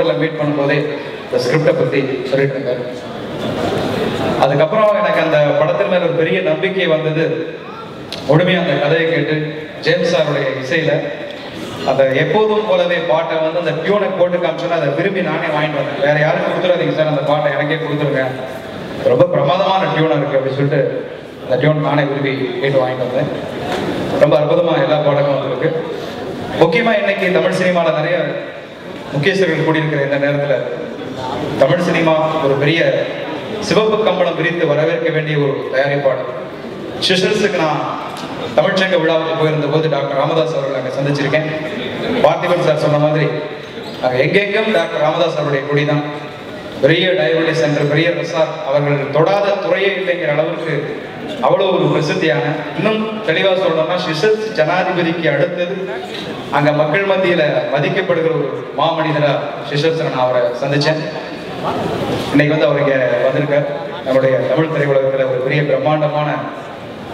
ஹோட்டலில் மீட் பண்ணும்போதே இந்த ஸ்கிரிப்டை பற்றி சொல்லிட்டு இருக்காரு. அதுக்கப்புறம் எனக்கு அந்த படத்தின் மேல் ஒரு பெரிய நம்பிக்கை வந்தது. முழுமையாக அந்த கதையை கேட்டு ஜேம்ஸ் சாருடைய இசையில் அந்த எப்போதும் போலவே பாட்டை வந்து அந்த டியூனை போட்டு காமிச்சோன்னா அதை விரும்பி நானே வாங்கிட்டு வந்தேன். வேற யாரும் கொடுத்துடாதீங்க சார், அந்த பாட்டை எனக்கே கொடுத்துருங்க, ரொம்ப பிரமாதமான டியூனாக இருக்குது அப்படின்னு சொல்லிட்டு அந்த டியூன் நானே விரும்பி கேட்டு வாங்கிட்டு வந்தேன். ரொம்ப அற்புதமாக எல்லா பாடங்களும் வந்திருக்கு. முக்கியமாக இன்னைக்கு தமிழ் சினிமாவில் நிறைய முக்கியஸ்தர்கள் கூடியிருக்கிற இந்த நேரத்தில் தமிழ் சினிமா ஒரு பெரிய சிவப்பு கம்பளம் விரித்து வரவேற்க வேண்டிய ஒரு தயாரிப்பாளர். சிஷர்ஸுக்கு நான் தமிழ்ச்சங்க விழாவுக்கு போயிருந்த போது டாக்டர் ராமதாஸ் அவர்கள் அங்கே சந்திச்சிருக்கேன். பார்த்திபன் சார் சொன்ன மாதிரி எங்கெங்கும் டாக்டர் ராமதாஸ் அவருடைய கொடி தான். பெரிய டயபெட்டிஸ் சென்டர், பெரிய ரெசார்ட், அவர்கள் தொடாத துறையே இல்லைங்கிற அளவுக்கு அவ்வளோ ஒரு பிரசித்தியான, இன்னும் தெளிவாக சொல்லணும்னா சிஷர்ஸ் ஜனாதிபதிக்கு அடுத்தது அங்கே மக்கள் மத்தியில் மதிக்கப்படுகிற ஒரு மாமனிதராக சிஷர்ஸ் நான் அவரை சந்தித்தேன். இன்னைக்கு வந்து அவர் இங்கே வந்திருக்கார். நம்முடைய தமிழ் திரையுலகத்தில் ஒரு பெரிய பிரம்மாண்டமான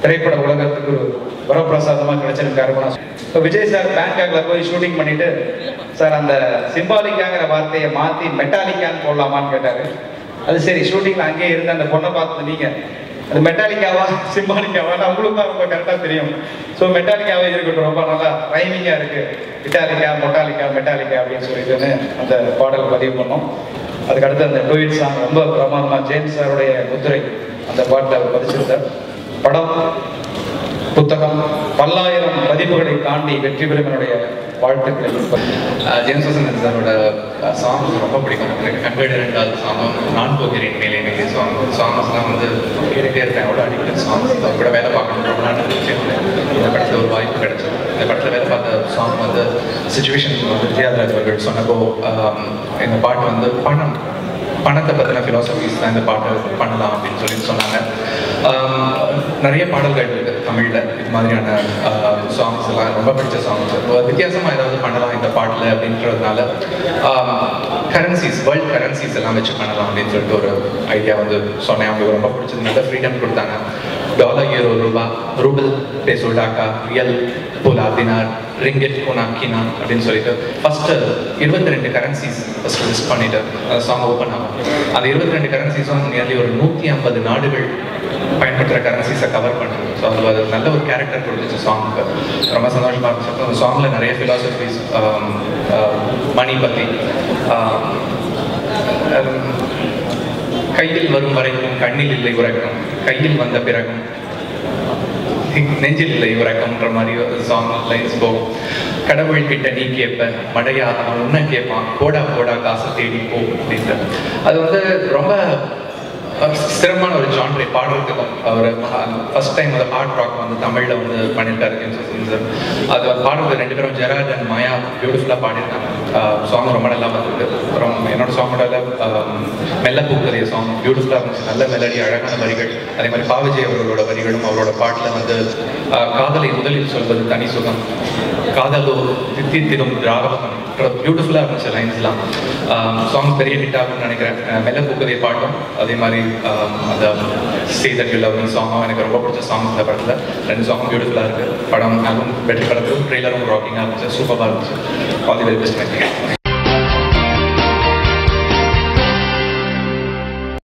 திரைப்பட உலகத்துக்கு ஒரு வரப்பிரசாதமாக கிடைச்சிருக்காரு. இப்போ விஜய் சார் பேங்காக்ல போய் ஷூட்டிங் பண்ணிட்டு, சார் அந்த சிம்பாலிக்காங்கிற வார்த்தையை மாற்றி மெட்டாலிக்கான்னு போடலாமான்னு கேட்டார். அது சரி, ஷூட்டிங்கில் அங்கேயே இருந்து அந்த பொண்ணை பார்த்து நீங்கள் அது மெட்டாலிக்காவா சிம்பாலிக்காவா நம்மளுக்கு தான் ரொம்ப கரெக்டாக தெரியும். ஸோ மெட்டாலிக்காவே இருக்கட்டும், ரொம்ப நல்லா ரைமிங்காக இருக்குது, இட்டாலிக்கா மொட்டாலிக்கா மெட்டாலிக்கா அப்படின்னு சொல்லிட்டுன்னு அந்த பாடல் பதிவு பண்ணோம். அதுக்கடுத்து அந்த டூயிட் சாங் ரொம்ப பிரமாதமாக ஜேம்ஸ் சாருடைய முத்திரை அந்த பாட்டில் அவர் பதிச்சிருந்தார். படம் புத்தகம் பல்லாயிரம் பதிப்புகளை தாண்டி வெற்றி பெறும் என்னுடைய வாழ்த்துக்களை. ஜேம்ஸ் வசந்தன் சாரோட சாங்ஸ் ரொம்ப பிடிக்கும் எனக்கு. 102வது சாங்கும் நான் போகிறேன் மேலே மேலே சாங்ஸ்லாம் வந்து கேட்டுகிட்டே இருப்பேன். அவ்வளோ அடிக்கடி சாங்ஸ் கூட வேலை பார்க்கணும் ரொம்ப நாள் இருந்துச்சு. இந்த படத்தில் ஒரு வாய்ப்பு கிடைச்சது. இந்த படத்தில் வேலை பார்த்த சாங் வந்து சிச்சுவேஷன் வந்து விஜயாதராஜ் அவர்கள் சொன்னப்போ இந்த பாட்டு வந்து பணத்தை பற்றின ஃபிலாசபிஸ் தான் இந்த பாட்டை பண்ணலாம் அப்படின்னு சொல்லி சொன்னாங்க. நிறைய பாடல்கள் இருக்குது தமிழில் இது மாதிரியான சாங்ஸ் எல்லாம் ரொம்ப பிடிச்ச சாங்ஸ். வித்தியாசமாக ஏதாவது பண்ணலாம் இந்த பாட்டில் அப்படின்றதுனால கரன்சிஸ், வேர்ல்ட் கரன்சிஸ் எல்லாம் வச்சு பண்ணலாம் அப்படின்னு சொல்லிட்டு ஒரு ஐடியா வந்து சொன்னேன். அவங்களுக்கு ரொம்ப பிடிச்சது, நல்ல ஃப்ரீடம் கொடுத்தாங்க. டாலர், யூரோ, ரூபா, ரூபிள், பேசோ, டாக்கா, ரியல், போலா, தினார், ரிங்கெட், கோனா, கீனா அப்படின்னு சொல்லிட்டு ஃபஸ்ட்டு 22 கரன்சிஸ் ஃபஸ்ட்டு லிஸ்ட் பண்ணிட்டு சாங் ஓப்பன் ஆகும். அந்த 22 கரன்சிஸும் நியர்லி ஒரு 150 நாடுகள் பயன்படுத்துகிற கரன்சிஸை கவர் பண்ணுறது. ஸோ அது நல்ல ஒரு கேரக்டர் கொடுத்துச்சு சாங்குக்கு. ரொம்ப சந்தோஷமாக இருந்துச்சு. அந்த சாங்கில் நிறைய ஃபிலாசபிஸ், மணி பற்றி, கையில் வரும் வரைக்கும் கண்ணில் இல்லை உறக்கம், கையில் வந்த பிறகும் நெஞ்சில் இல்லை உறக்கம்ன்ற மாதிரி ஒரு சாங் லைன்ஸ் போகும். கடவுள் கிட்ட நீ கேட்ப, மழையா அவன் உன்ன கேட்பான், போடா போடா காசை தேடி போ அப்படின்ட்டு. அது வந்து ரொம்ப சிறப்பான ஒரு ஜான்ரை பாடுறதுக்கும். அவர் ஃபர்ஸ்ட் டைம் அந்த ஹார்ட் ராக் வந்து தமிழில் வந்து பண்ணியிருக்காரு. அது பாடுறது 2 பேரும் ஜெராட் அண்ட் மாயா பியூட்டிஃபுல்லாக பாடியிருக்காங்க. சாங் ரொம்ப நல்லா வந்தது. அப்புறம் என்னோட சாங்கோட மெல்ல பூக்கதிய சாங் பியூட்டிஃபுல்லாக இருந்துச்சு. நல்ல மெலடி, அழகான வரிகள். அதே மாதிரி பாவிஜய் அவர்களோட வரிகளும் அவரோட பாட்டில் வந்து காதலை முதலில் சொல்வது தனி சுகம், காதலோ தித்தித்திடும் திராவகம் பியூட்டிஃபுல்லாக இருந்துச்சு லைன்ஸ்லாம். சாங் பெரிய ஹிட் ஆகும்னு நினைக்கிறேன். மெல்ல பூக்கதிய பாட்டும் அதே மாதிரி அந்த say that you love me சாங்கும் எனக்கு ரொம்ப பிடிச்ச சாங். இந்த படத்தில் 2 சாங்கும் பியூட்டிஃபுல்லாக இருக்குது. படம் ஆல்பம் வெற்றி படத்தும் ட்ரெய்லரும் ராக்கிங்காக இருந்துச்சு, சூப்பராக இருந்துச்சு. All the very best.